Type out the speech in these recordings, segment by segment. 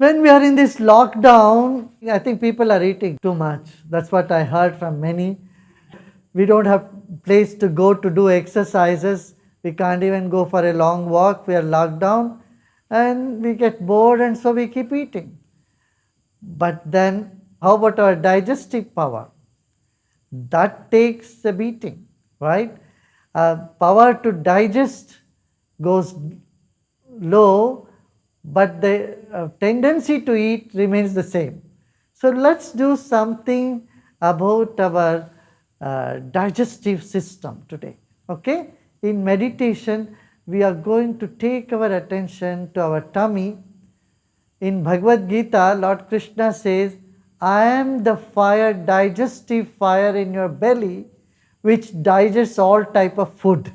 When we are in this lockdown, I think people are eating too much. That's what I heard from many. We don't have place to go to do exercises. We can't even go for a long walk. We are locked down and we get bored, and so we keep eating. But then, how about our digestive power? That takes a beating, right? Power to digest goes low, but the tendency to eat remains the same. So let's do something about our digestive system today. Okay? In meditation, we are going to take our attention to our tummy. In Bhagavad Gita, Lord Krishna says, I am the fire, digestive fire in your belly, which digests all type of food.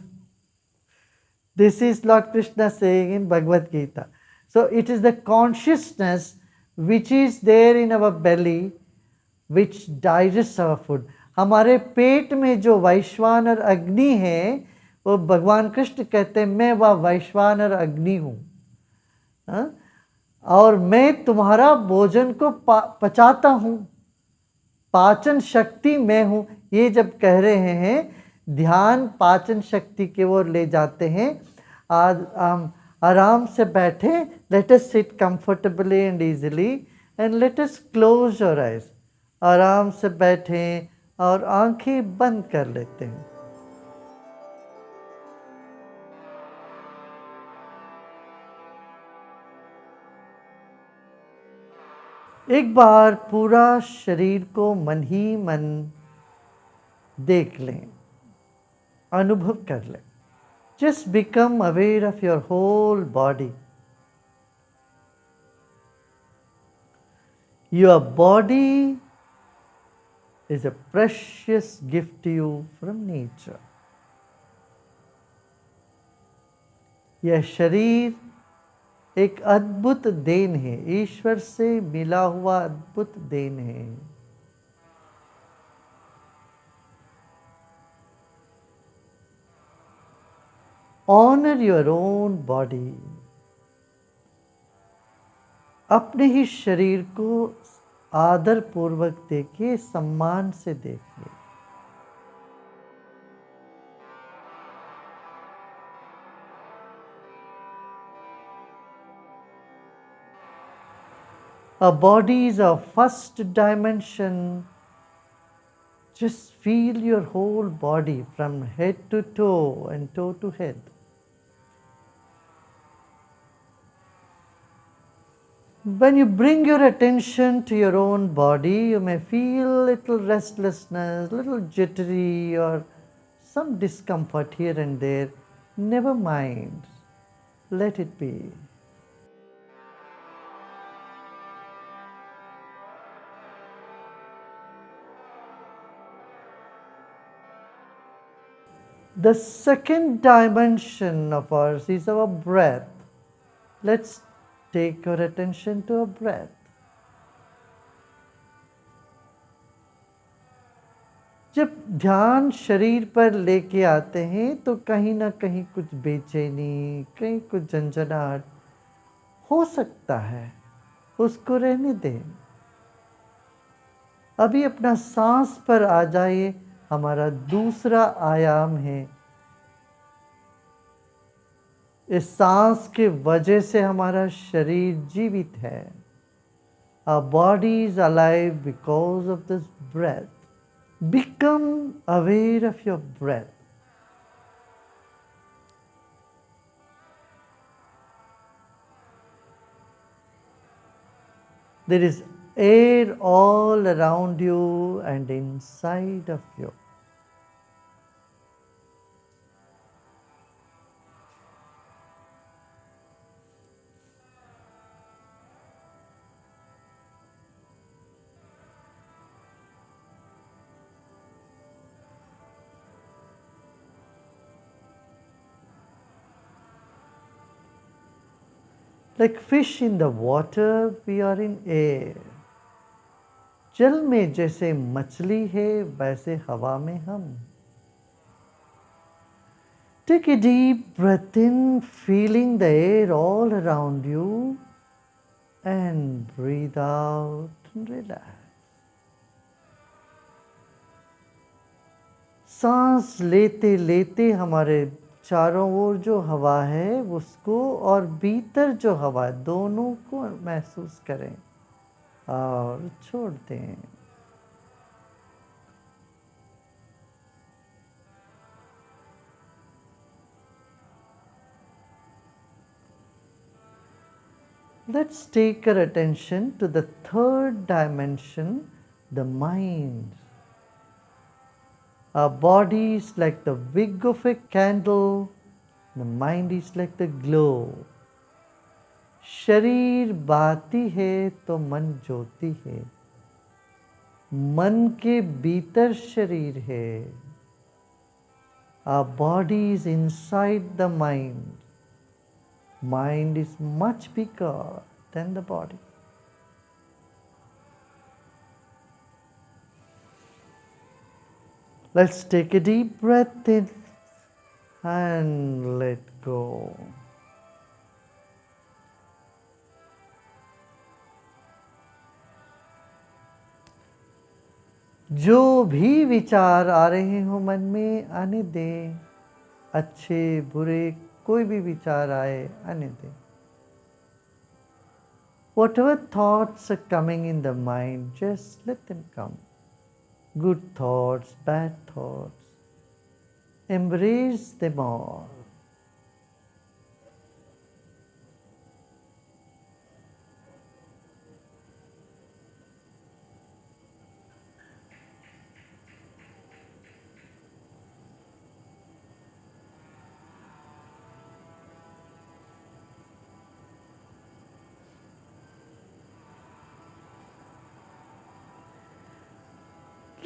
This is Lord Krishna saying in Bhagavad Gita. So it is the consciousness which is there in our belly which digests our food. हमारे पेट में जो वैश्वानर अग्नि है वो भगवान कृष्ण कहते हैं मैं वह वैश्वानर अग्नि हूँ, और मैं तुम्हारा भोजन को पचाता हूँ, पाचन शक्ति मैं हूँ. ये जब कह रहे हैं ध्यान पाचन शक्ति की ओर ले जाते हैं. आज हम आराम से बैठे. Let us sit comfortably and easily and let us close your eyes. आराम से बैठें और आंखें बंद कर लेते हैं. एक बार पूरा शरीर को मन ही मन देख लें, अनुभव कर लें. Just become aware of your whole body. Your body is a precious gift to you from nature. यह शरीर एक अद्भुत देन है, ईश्वर से मिला हुआ अद्भुत देन है. Honour your own body. अपने ही शरीर को आदर पूर्वक देखिए, सम्मान से देखिए. A body is a first dimension. Just feel your whole body from head to toe and toe to head. When you bring your attention to your own body, you may feel little restlessness, little jittery, or some discomfort here and there. Never mind. Let it be. The second dimension of ours is our breath. Let's take your attention to our breath. जब ध्यान शरीर पर लेके आते हैं तो कहीं ना कहीं कुछ बेचैनी, कहीं कुछ झंझनाहट हो सकता है, उसको रहने दें. अभी अपना सांस पर आ जाइए. हमारा दूसरा आयाम है. इस सांस के वजह से हमारा शरीर जीवित है. Our body is alive because of this breath. Become aware of your breath. There is air all around you and inside of you. Like fish in the water, we are in air. जल में जैसे मछली है वैसे हवा में हम. Take a deep breath in, feeling the air all around you, and breathe out and relax. सांस लेते लेते हमारे चारों ओर जो हवा है उसको और भीतर जो हवा है दोनों को महसूस करें और छोड़ दें. Let's take our attention to the third dimension, the mind. Our body is like the wick of a candle, the mind is like the glow. शरीर बाती है तो मन ज्योति है. मन के भीतर शरीर है. Our body is inside the mind. Mind is much bigger than the body. Let's take a deep breath in and let go. जो भी विचार आ रहे हो मन में आने दें. अच्छे बुरे कोई भी विचार आए आने दें. Whatever thoughts are coming in the mind, just let them come. Good thoughts, bad thoughts. Embrace them all.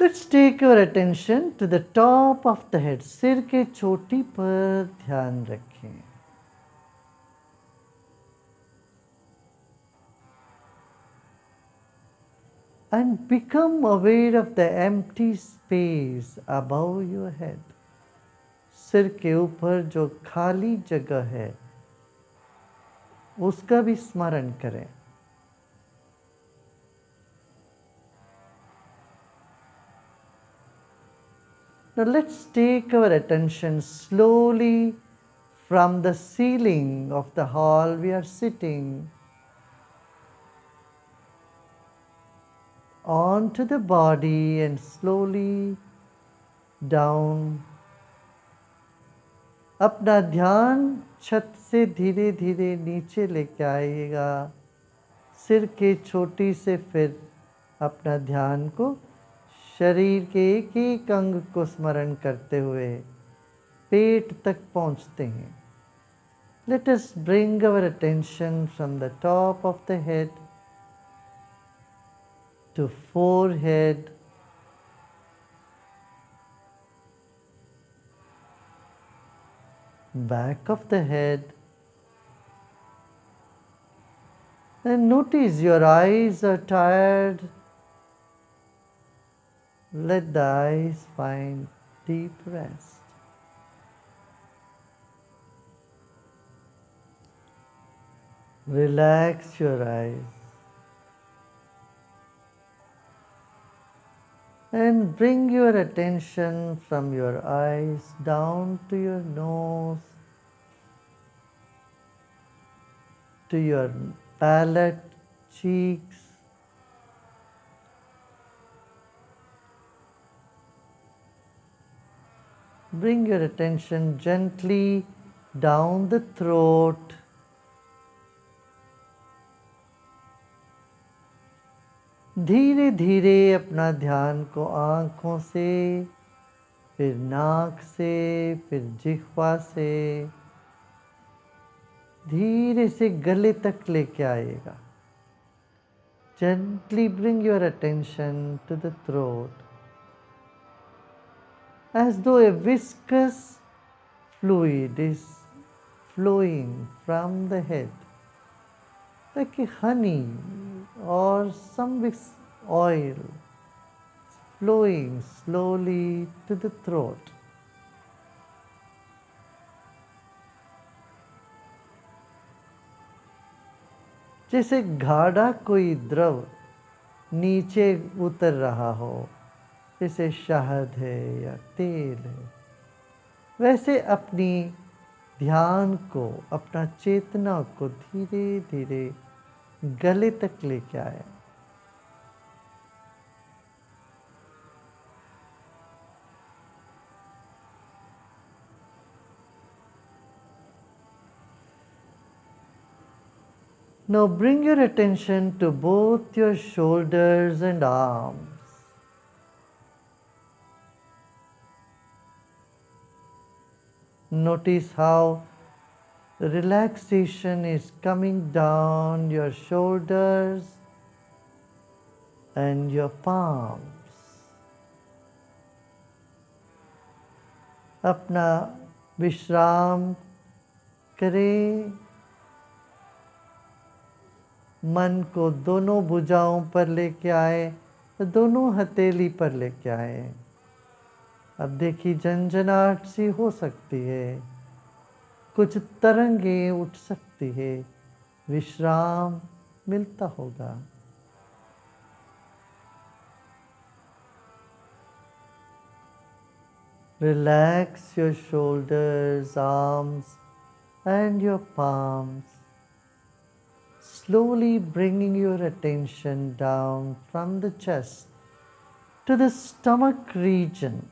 Let's take our attention to the top of the head. सिर के चोटी पर ध्यान रखें. And become aware of the empty space above your head. सिर के ऊपर जो खाली जगह है उसका भी स्मरण करें. Now let's take our attention slowly from the ceiling of the hall we are sitting onto the body and slowly down. अपना ध्यान छत से धीरे धीरे नीचे लेके आइएगा. सिर के चोटी से फिर अपना ध्यान को शरीर के एक एक अंग को स्मरण करते हुए पेट तक पहुंचते हैं. Let us bring our attention from the top of the head to forehead, back of the head, and notice your eyes are tired. Let the eyes find deep rest. Relax your eyes and bring your attention from your eyes down to your nose, to your palate, cheeks, bring your attention gently down the throat, धीरे धीरे अपना ध्यान को आँखों से, फिर नाक से, फिर जिह्वा से धीरे से गले तक लेके आइएगा. Gently bring your attention to the throat, as though a viscous fluid is flowing from the head, like a honey or some oil flowing slowly to the throat. जैसे गाढ़ा कोई द्रव नीचे उतर रहा हो, जैसे शहद है या तेल है, वैसे अपनी ध्यान को, अपना चेतना को धीरे धीरे गले तक लेके आए। Now bring your attention to both your shoulders and arms. Notice how relaxation is coming down your shoulders and your palms. अपना विश्राम करें, मन को दोनों भुजाओं पर लेके आए, दोनों हथेली पर लेके आए। अब देखिए झंझनाहट सी हो सकती है, कुछ तरंगें उठ सकती है, विश्राम मिलता होगा। Relax your shoulders, arms and your palms, slowly bringing your attention down from the chest to the stomach region.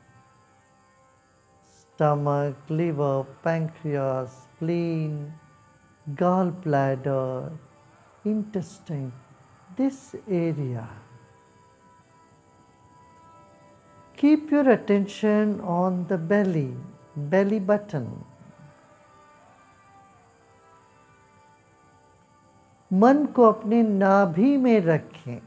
Stomach, liver, pancreas, spleen, gallbladder, intestine, this area. Keep your attention on the belly, belly button. मन को अपने नाभि में रखें।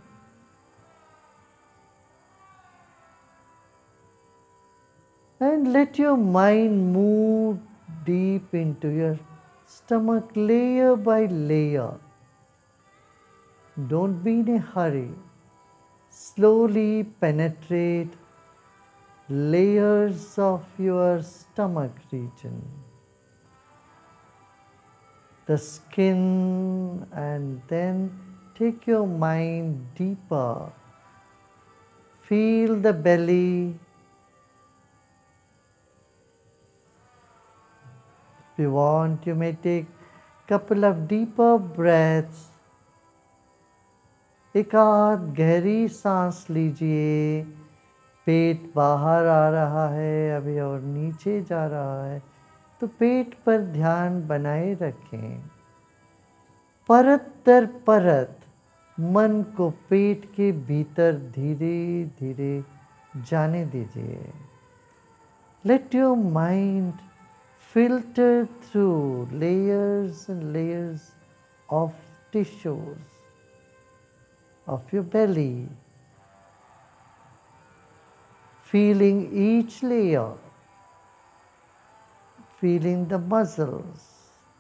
And let your mind move deep into your stomach layer by layer. Don't be in a hurry. Slowly penetrate layers of your stomach region, the skin, and then take your mind deeper. Feel the belly. If you want, you may take a couple of deeper breaths. एक आध गहरी सांस लीजिए। पेट बाहर आ रहा है अभी और नीचे जा रहा है, तो पेट पर ध्यान बनाए रखें। परत दर परत मन को पेट के भीतर धीरे धीरे जाने दीजिए। Let your mind filter through layers and layers of tissues of your belly, feeling each layer, feeling the muscles,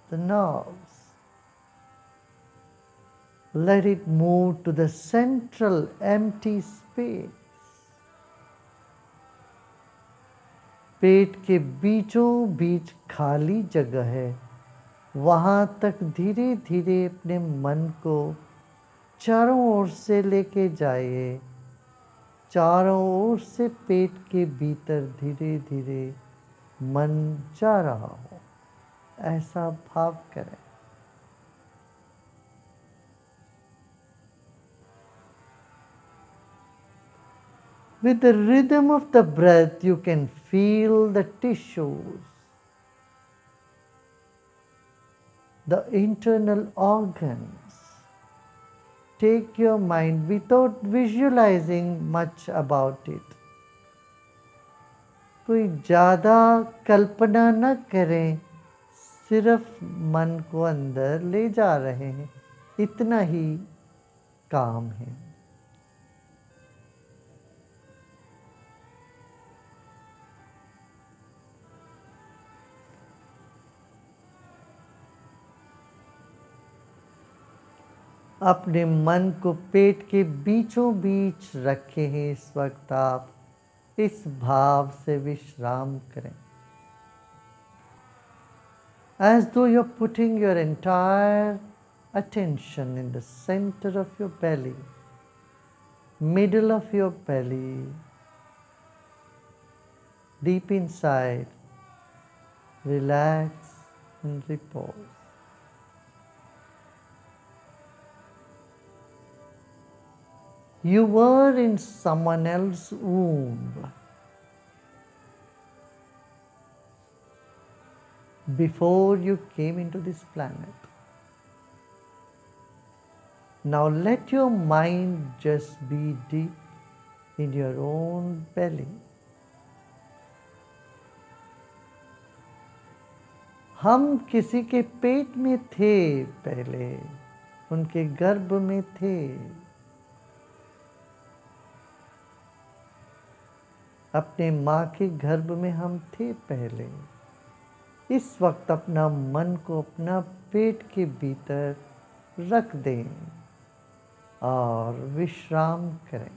the nerves. Let it move to the central empty space. पेट के बीचों बीच खाली जगह है, वहाँ तक धीरे धीरे अपने मन को चारों ओर से लेके जाइए। चारों ओर से पेट के भीतर धीरे धीरे मन जा रहा हो, ऐसा भाव करें। With the rhythm of the breath, you can feel the tissues, the internal organs. Take your mind without visualizing much about it. कोई ज़्यादा कल्पना न करें, सिर्फ मन को अंदर ले जा रहे हैं, इतना ही काम है। अपने मन को पेट के बीचों बीच रखे हैं। इस वक्त आप इस भाव से विश्राम करें। As though you're putting your entire attention in the center of your belly, middle of your belly, deep inside. Relax and repose. You were in someone else's womb before you came into this planet. Now let your mind just be deep in your own belly. हम किसी के पेट में थे पहले, उनके गर्भ में थे। अपने माँ के गर्भ में हम थे पहले। इस वक्त अपना मन को अपना पेट के भीतर रख दें और विश्राम करें।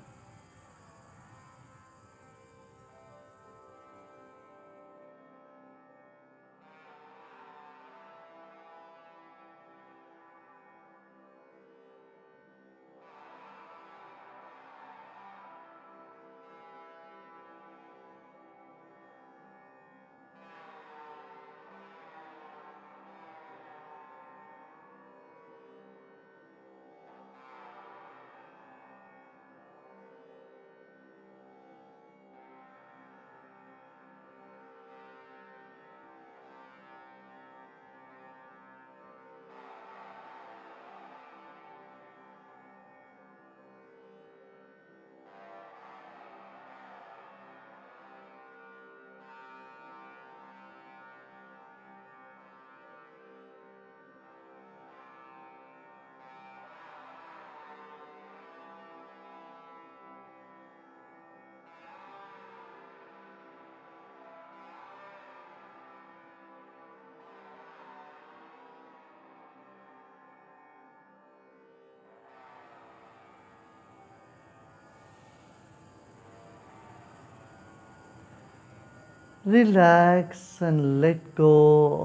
Relax and let go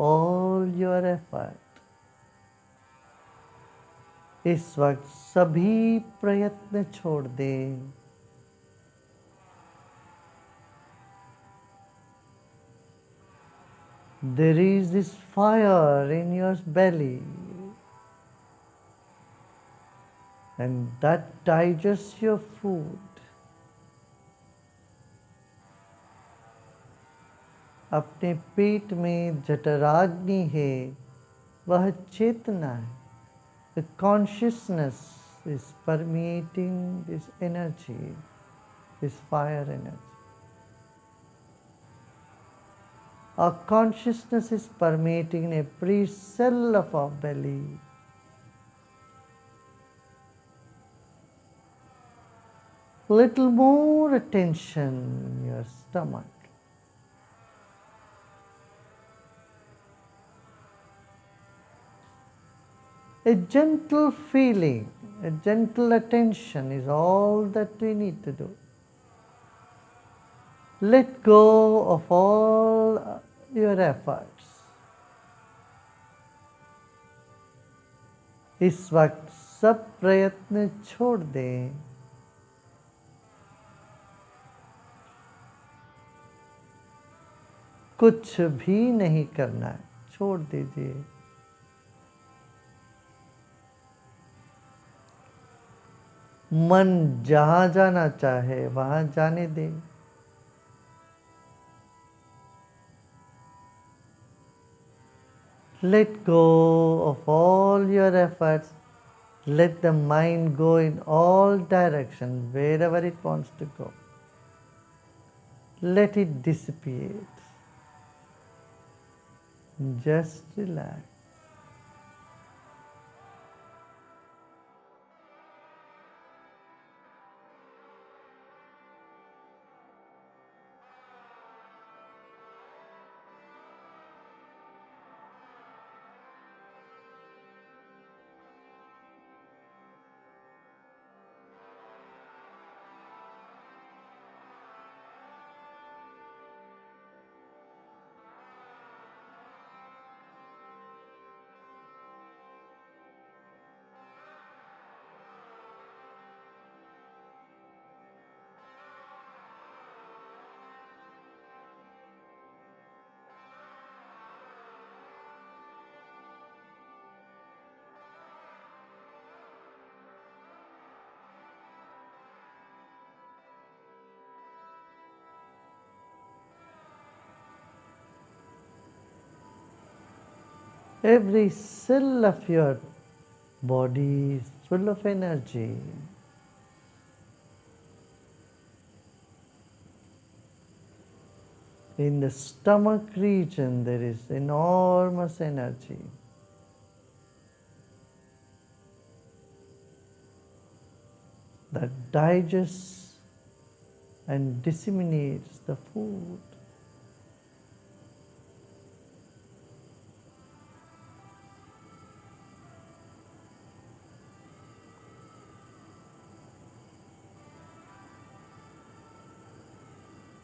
all your effort. इस वक्त सभी प्रयत्न छोड़ दें। There is this fire in your belly, and that digests your food. अपने पेट में जठराग्नि है, वह चेतना है। The consciousness is permeating this energy, this fire energy. Our consciousness is permeating every cell of our belly. Little more attention in your stomach. A gentle feeling, a gentle attention is all that we need to do. Let go of all your efforts. इस वक्त सब प्रयत्न छोड़ दें। कुछ भी नहीं करना है, छोड़ दीजिए। मन जहाँ जाना चाहे वहाँ जाने दें। Let go of all your efforts. Let the mind go in all directions, wherever it wants to go. Let it dissipate. Just relax. Every cell of your body is full of energy. In the stomach region, there is enormous energy. That digests and disseminates the food.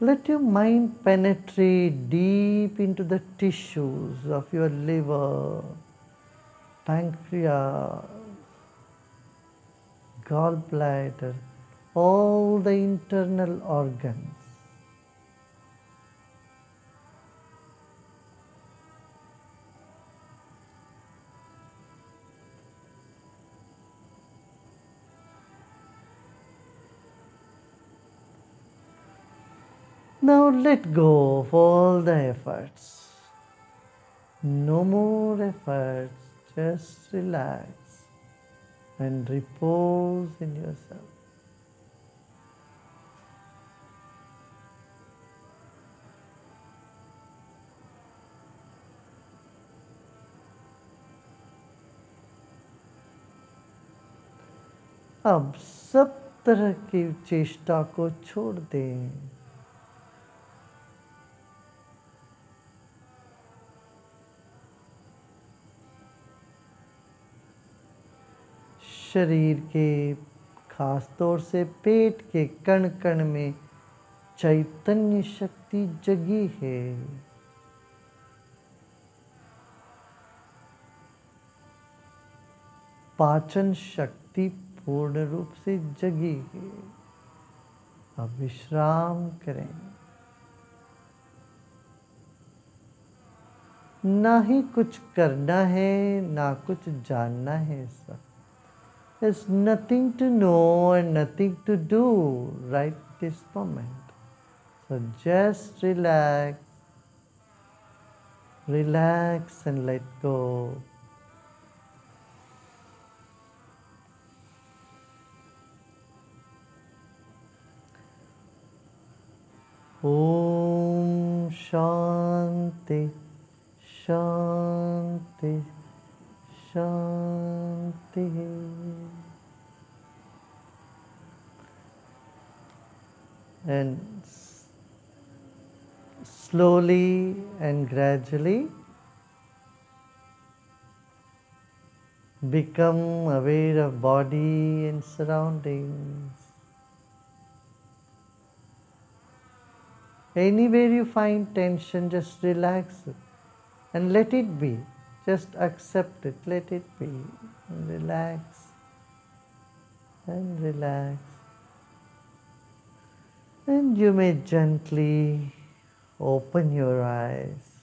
Let your mind penetrate deep into the tissues of your liver, pancreas, gallbladder, all the internal organs. Now let go of all the efforts. No more efforts, just relax and repose in yourself. अब सब तरह की चेष्टा को छोड़ दें। शरीर के खास तौर से पेट के कण कण में चैतन्य शक्ति जगी है। पाचन शक्ति पूर्ण रूप से जगी है। अब विश्राम करें। ना ही कुछ करना है, ना कुछ जानना है इस वक्त। There's nothing to know and nothing to do right this moment. So just relax, relax and let go. Om Shanti, Shanti, Shanti. And slowly and gradually become aware of body and surroundings. Anywhere you find tension, just relax it and let it be. Just accept it, let it be. And relax and relax. And you may gently open your eyes.